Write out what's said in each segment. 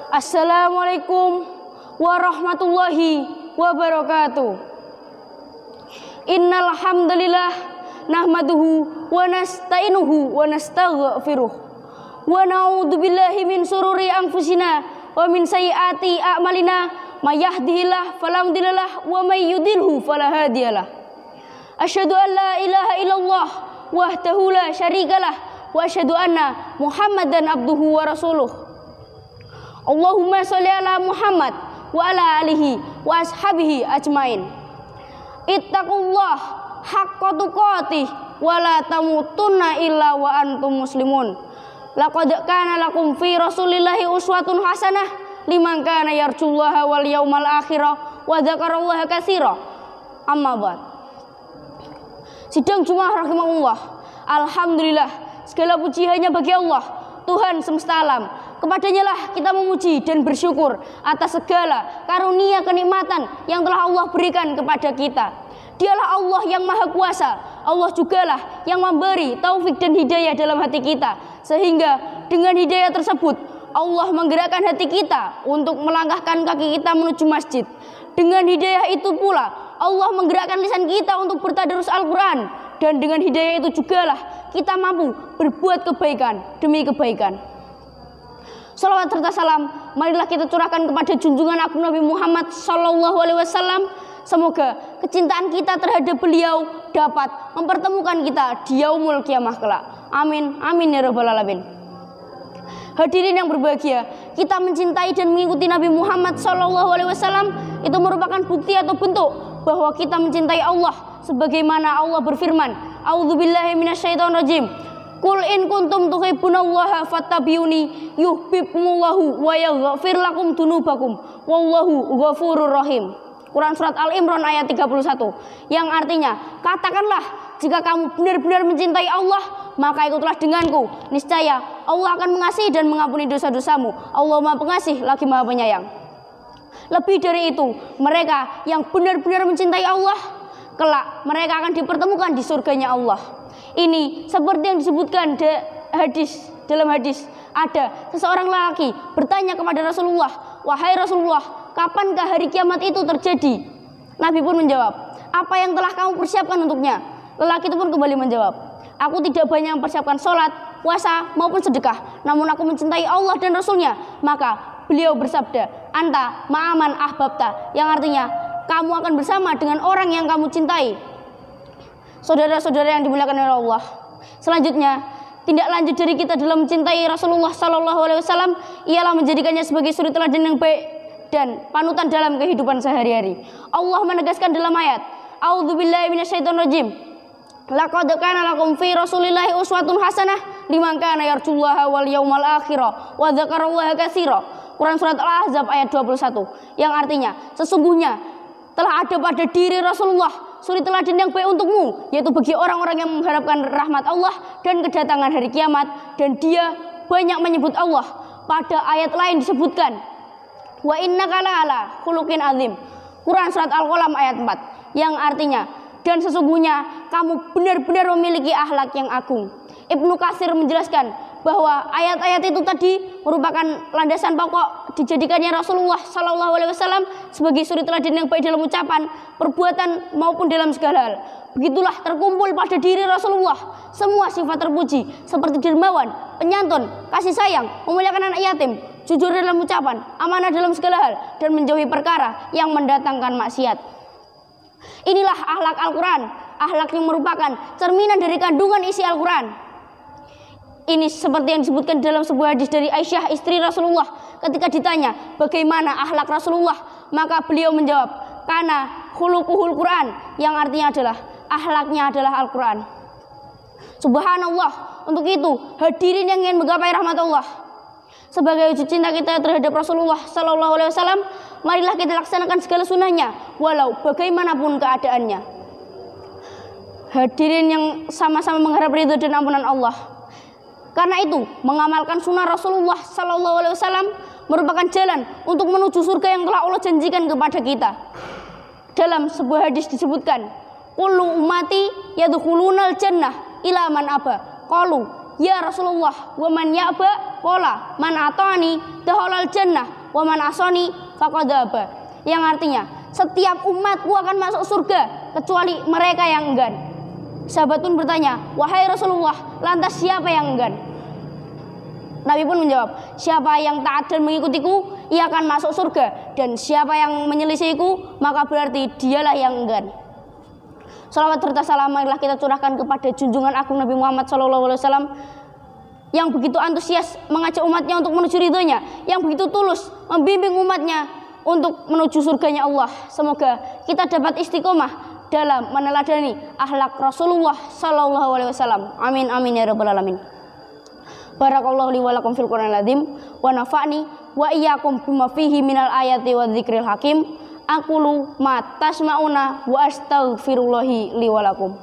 Assalamualaikum warahmatullahi wabarakatuh. Innal hamdalillah nahmaduhu wa nasta'inuhu wa nastaghfiruh wa na'udzu billahi min sururi anfusina wa min sayyiati a'malina may yahdihillahu fala mudhillalah wa may yudhlilhu fala hadiyalah. Asyhadu an la ilaha illallah wahdahu la syarikalah wa asyhadu anna Muhammadan abduhu wa rasuluh. Allahumma sholli ala Muhammad wa ala alihi wa ashabihi ajmain. Ittaqullah haqqa tuqatih wa la tamutunna illa wa antum muslimun. Laqad kana lakum fi Rasulillahi uswatun hasanah liman kana yarjullaha wal yaumal akhirah wa dzakarallaha katsira. Amma ba'd. Sidang Jumat rahimahullah. Alhamdulillah, segala puji hanya bagi Allah, Tuhan semesta alam. Kepadanya lah kita memuji dan bersyukur atas segala karunia kenikmatan yang telah Allah berikan kepada kita. Dialah Allah yang maha kuasa. Allah jugalah yang memberi taufik dan hidayah dalam hati kita, sehingga dengan hidayah tersebut Allah menggerakkan hati kita untuk melangkahkan kaki kita menuju masjid. Dengan hidayah itu pula Allah menggerakkan lisan kita untuk bertadarus Al-Quran, dan dengan hidayah itu jugalah kita mampu berbuat kebaikan demi kebaikan. Salawat serta salam marilah kita curahkan kepada junjungan agung Nabi Muhammad sallallahu alaihi wasallam. Semoga kecintaan kita terhadap beliau dapat mempertemukan kita di yaumul kiamah kelak. Amin amin ya rabbal alamin. Hadirin yang berbahagia, kita mencintai dan mengikuti Nabi Muhammad sallallahu alaihi wasallam itu merupakan bukti atau bentuk bahwa kita mencintai Allah, sebagaimana Allah berfirman, a'udzubillahi minasyaitonirrajim. Qul in kuntum tuhibbunallaha fattabi'uni yuhibbukumullahu wa yaghfir lakum dzunubakum wallahu ghafurur rahim. Quran surat Al-Imran ayat 31, yang artinya, katakanlah jika kamu benar-benar mencintai Allah, maka ikutlah denganku, niscaya Allah akan mengasihi dan mengampuni dosa-dosamu. Allah Maha Pengasih lagi Maha Penyayang. Lebih dari itu, mereka yang benar-benar mencintai Allah, kelak mereka akan dipertemukan di surganya Allah. Ini seperti yang disebutkan dalam hadis. Ada seseorang lelaki bertanya kepada Rasulullah, "Wahai Rasulullah, kapankah hari kiamat itu terjadi?" Nabi pun menjawab, "Apa yang telah kamu persiapkan untuknya?" Lelaki itu pun kembali menjawab, "Aku tidak banyak mempersiapkan sholat, puasa maupun sedekah, namun aku mencintai Allah dan Rasulnya." Maka beliau bersabda, "Anta ma'aman ahbabta," yang artinya kamu akan bersama dengan orang yang kamu cintai. Saudara-saudara yang dimuliakan oleh Allah, selanjutnya tindak lanjut dari kita dalam mencintai Rasulullah sallallahu alaihi wasallam ialah menjadikannya sebagai suri teladan yang baik dan panutan dalam kehidupan sehari-hari. Allah menegaskan dalam ayat, a'udzubillahi minasyaitonirrajim. Laqad kana lakum fi Rasulillahi uswatun hasanah liman kana yarjullaha wal yaumal akhirah wa dzakarallaha katsira. Quran surat Al-Ahzab ayat 21, yang artinya sesungguhnya telah ada pada diri Rasulullah suri teladan yang baik untukmu, yaitu bagi orang-orang yang mengharapkan rahmat Allah dan kedatangan hari kiamat, dan dia banyak menyebut Allah. Pada ayat lain disebutkan, wa innaka la'ala khuluqin azim. Quran surat Al-Qalam ayat 4, yang artinya dan sesungguhnya kamu benar-benar memiliki akhlak yang agung. Ibnu Katsir menjelaskan bahwa ayat-ayat itu tadi merupakan landasan pokok dijadikannya Rasulullah sallallahu alaihi wasallam sebagai suri teladan yang baik dalam ucapan, perbuatan maupun dalam segala hal. Begitulah terkumpul pada diri Rasulullah semua sifat terpuji seperti dermawan, penyantun, kasih sayang, memuliakan anak yatim, jujur dalam ucapan, amanah dalam segala hal, dan menjauhi perkara yang mendatangkan maksiat. Inilah akhlak Al-Quran, akhlak yang merupakan cerminan dari kandungan isi Al-Quran. Ini seperti yang disebutkan dalam sebuah hadis dari Aisyah istri Rasulullah. Ketika ditanya bagaimana akhlak Rasulullah, maka beliau menjawab, "Kana khuluquhul Quran," yang artinya adalah akhlaknya adalah Al-Quran. Subhanallah. Untuk itu, hadirin yang ingin menggapai rahmat Allah, sebagai wujud cinta kita terhadap Rasulullah sallallahu alaihi wasallam, marilah kita laksanakan segala sunnahnya walau bagaimanapun keadaannya. Hadirin yang sama-sama mengharap ridho dan ampunan Allah. Karena itu, mengamalkan sunnah Rasulullah sallallahu alaihi wasallam merupakan jalan untuk menuju surga yang telah Allah janjikan kepada kita. Dalam sebuah hadis disebutkan, "Kullu ummati yadkhulunal jannah ila man aba." Qalu, "Ya Rasulullah, wa man ya'ba?" Qala, "Man ata'ani dakhalal jannah wa man asani faqad aba. Yang artinya setiap umatku akan masuk surga kecuali mereka yang enggan. Sahabat pun bertanya, wahai Rasulullah, lantas siapa yang enggan? Nabi pun menjawab, siapa yang taat dan mengikutiku, ia akan masuk surga, dan siapa yang menyelisihiku, maka berarti dialah yang enggan. Salawat serta salam marilah kita curahkan kepada junjungan agung Nabi Muhammad SAW yang begitu antusias mengajak umatnya untuk menuju ridhonya, yang begitu tulus membimbing umatnya untuk menuju surganya Allah. Semoga kita dapat istiqomah dalam meneladani akhlak Rasulullah SAW. Amin amin ya rabbal alamin. Barakallahu li wa lakum fil Qur'anil azim wa nafa'ni wa iyyakum bima fihi minal ayati wa dzikril hakim. Aqulu ma tasma'una wa astaghfirullahi li wa lakum.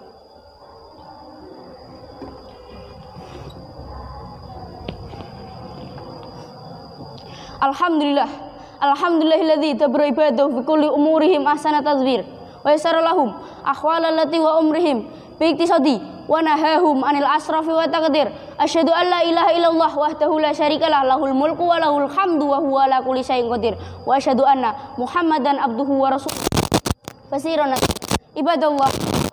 Alhamdulillahilladzi tabra ibadahu fi kulli umurihim ahsana tadbir wa yassara lahum ahwala allati wa umrihim bi iktisadi wa nahahum anil asrafi wa taqdir. Asyhadu an la ilaha illallah wahdahu la syarikalah lahul mulku wa lahul hamdu wa huwa ala kulli syai'in qadir. Wa asyhadu anna Muhammadan abduhu wa rasuluh. Fasiran ibadallah,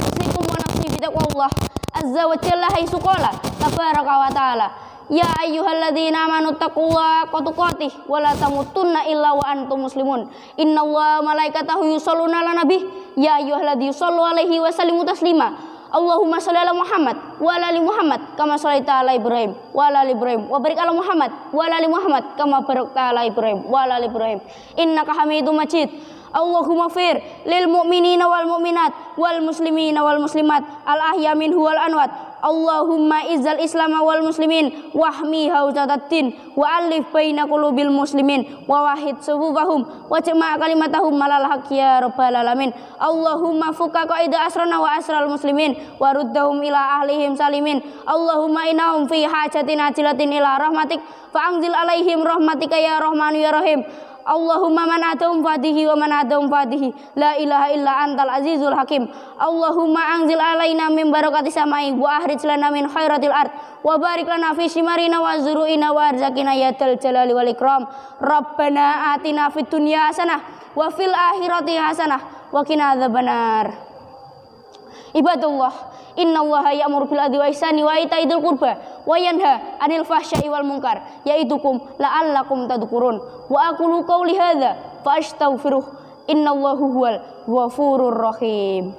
usikum wa nafsi bi taqwallah azza wa jalla haitsu qala tabaraka wa ta'ala, ya ayyuhalladzina amanu taqullaha haqqa tuqatih wa la tamutunna illa wa antum muslimun. Innallaha malaikatahu yusholluna 'alan nabi ya ayyuhalladzina shallu 'alaihi wa sallimu taslima. Allahumma shalli ala Muhammad wa ala ali Muhammad kama shallaita ala Ibrahim wa ala ali Ibrahim wa barik ala Muhammad wa ala ali Muhammad kama barakta ala Ibrahim wa ala ali Ibrahim innaka Hamidum Majid. Allahumma fir lil mu'minina wal mu'minat wal muslimina wal muslimat al ahya minhu wal anwat. Allahumma izzal islama wal muslimin wahmi hauzataddin wa alif baina qulubil muslimin wa wahid sufufahum wa jama' kalimatahum malal haqq ya rabbal alamin. Allahumma fukka qaida asrana wa asral muslimin wa ruddahum ila ahlihim salimin. Allahumma innahum fi hajatin ajilatin ila rahmatik fa anzil alaihim rahmatika ya rahmanu ya rahim. Allahumma man adahum fadihi wa man adahum fadihi la ilaha illa antal azizul hakim. Allahumma anzil alaina min barakati samai wa ahrij lana min khairatil ard wa barik lana fi simarina wa zuru'ina wa arzakina ya dal jalali wal ikram. Rabbana atina fid dunya hasanah wa fil akhirati hasanah wa qina adzabannar. Ibadallah, innallaha ya'muru bil adli wa ihsani wa itaidil qurba wa yanha 'anil fahsya'i wal munkar ya'idukum la'allakum tadhkurun. Wa aqulu qawli hadza fa astaghfiruh innallaha huwal ghafurur rahim.